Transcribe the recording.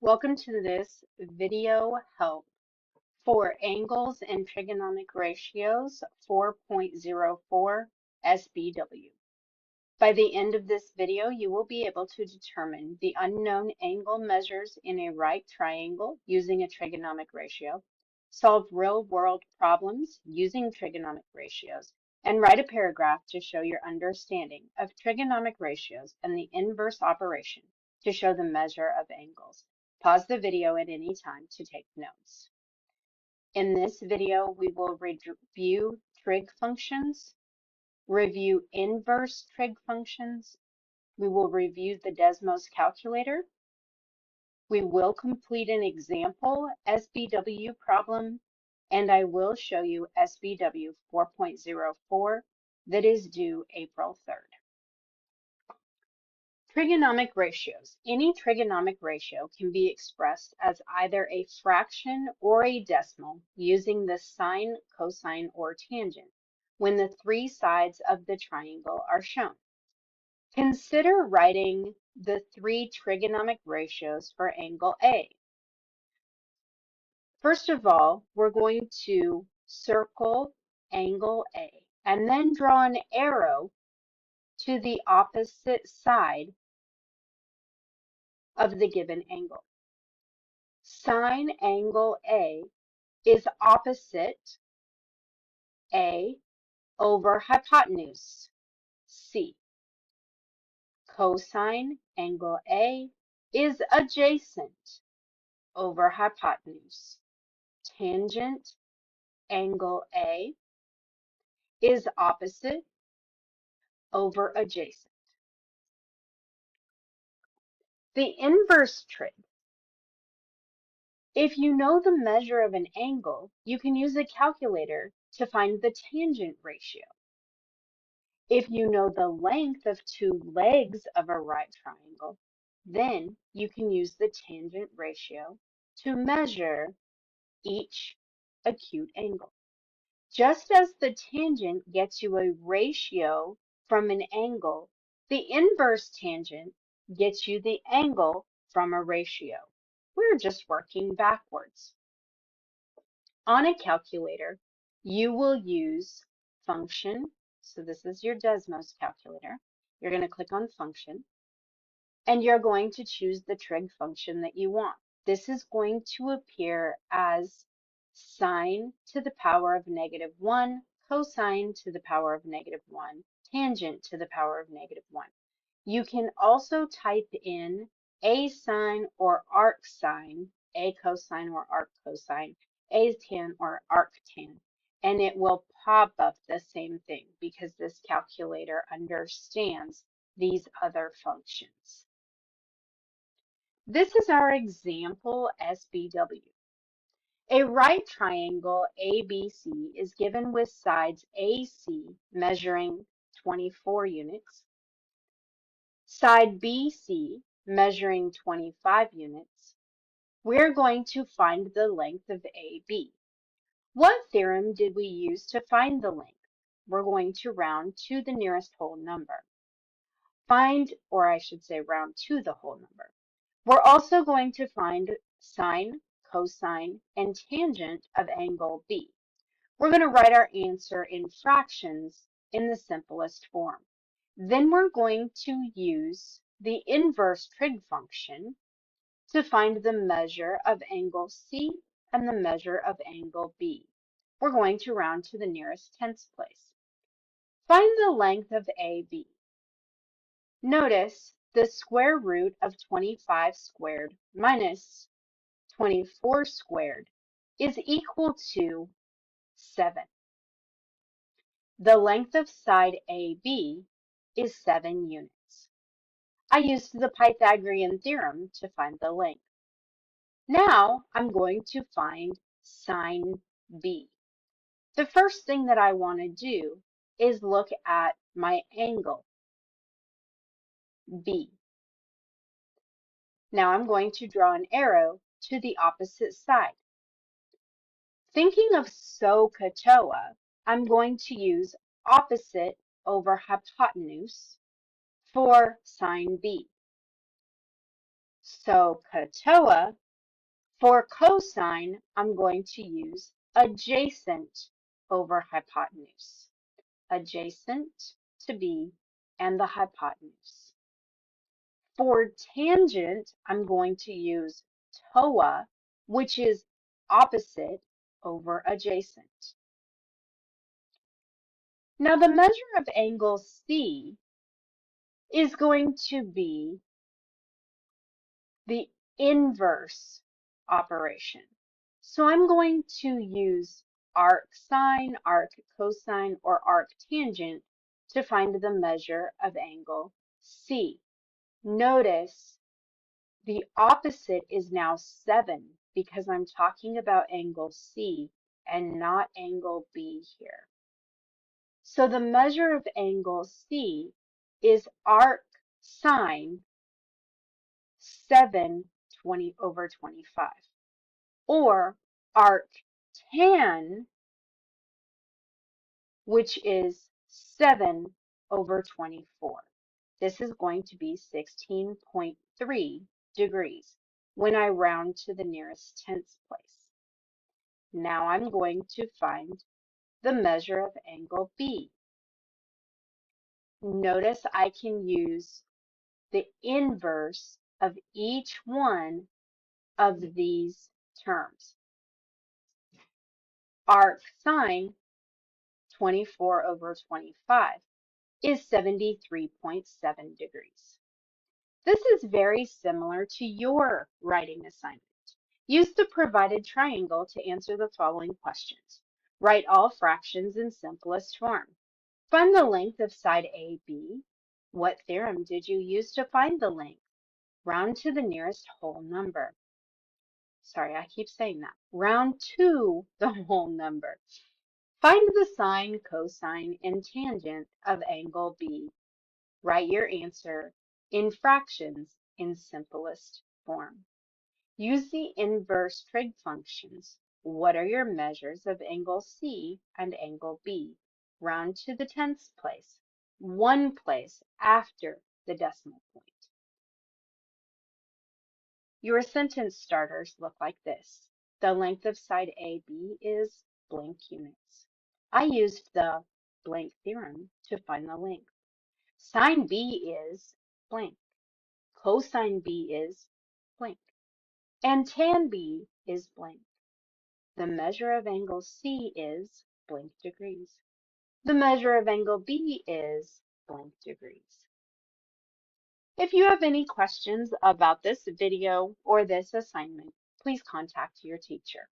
Welcome to this video help for angles and trigonomic ratios 4.04 SBW. By the end of this video, you will be able to determine the unknown angle measures in a right triangle using a trigonomic ratio, solve real-world problems using trigonomic ratios, and write a paragraph to show your understanding of trigonomic ratios and the inverse operation to show the measure of angles. Pause the video at any time to take notes. In this video, we will review trig functions, review inverse trig functions. We will review the Desmos calculator. We will complete an example SBW problem, and I will show you SBW 4.04 that is due April 3rd. Trigonomic ratios. Any trigonomic ratio can be expressed as either a fraction or a decimal using the sine, cosine, or tangent when the three sides of the triangle are shown. Consider writing the three trigonomic ratios for angle A. First of all, we're going to circle angle A and then draw an arrow to the opposite side of the given angle. Sine angle A is opposite A over hypotenuse C. Cosine angle A is adjacent over hypotenuse. Tangent angle A is opposite over adjacent. The inverse trig. If you know the measure of an angle, you can use a calculator to find the tangent ratio. If you know the length of two legs of a right triangle, then you can use the tangent ratio to measure each acute angle. Just as the tangent gets you a ratio from an angle, the inverse tangent gets you the angle from a ratio. We're just working backwards. On a calculator, you will use function. So this is your Desmos calculator. You're going to click on function, and you're going to choose the trig function that you want. This is going to appear as sine to the power of -1, cosine to the power of -1, tangent to the power of -1. You can also type in a sine or arc sine, a cosine or arc cosine, a tan or arc tan, and it will pop up the same thing because this calculator understands these other functions. This is our example SBW. A right triangle ABC is given with sides AC measuring 24 units, side BC measuring 25 units. We're going to find the length of AB. What theorem did we use to find the length? We're going to round to the nearest whole number. Find, or I should say round to the whole number. We're also going to find sine, cosine, and tangent of angle B. We're going to write our answer in fractions in the simplest form. Then we're going to use the inverse trig function to find the measure of angle C and the measure of angle B. We're going to round to the nearest tenths place. Find the length of AB. Notice the square root of 25 squared minus 24 squared is equal to 7. The length of side AB is 7 units. I used the Pythagorean theorem to find the length. Now I'm going to find sine B. The first thing that I want to do is look at my angle B. Now I'm going to draw an arrow to the opposite side. Thinking of SOHCAHTOA, I'm going to use opposite over hypotenuse for sine B. So katoa, for cosine, I'm going to use adjacent over hypotenuse. Adjacent to B and the hypotenuse. For tangent, I'm going to use TOA, which is opposite over adjacent. Now the measure of angle C is going to be the inverse operation. So I'm going to use arc sine, arc cosine, or arc tangent to find the measure of angle C. Notice the opposite is now 7 because I'm talking about angle C and not angle B here. So the measure of angle C is arc sine 7/20 over 25, or arc tan, which is 7 over 24. This is going to be 16.3 degrees when I round to the nearest tenths place. Now I'm going to find the measure of angle B. Notice I can use the inverse of each one of these terms. Arc sine 24 over 25 is 73.7 degrees. This is very similar to your writing assignment. Use the provided triangle to answer the following questions. Write all fractions in simplest form. Find the length of side AB. What theorem did you use to find the length? Round to the nearest whole number. Sorry, I keep saying that. Round to the whole number. Find the sine, cosine, and tangent of angle B. Write your answer in fractions in simplest form. Use the inverse trig functions. What are your measures of angle C and angle B? Round to the tenths place, one place after the decimal point. Your sentence starters look like this. The length of side AB is blank units. I used the blank theorem to find the length. Sine B is blank. Cosine B is blank. And tan B is blank. The measure of angle C is blank degrees. The measure of angle B is blank degrees. If you have any questions about this video or this assignment, please contact your teacher.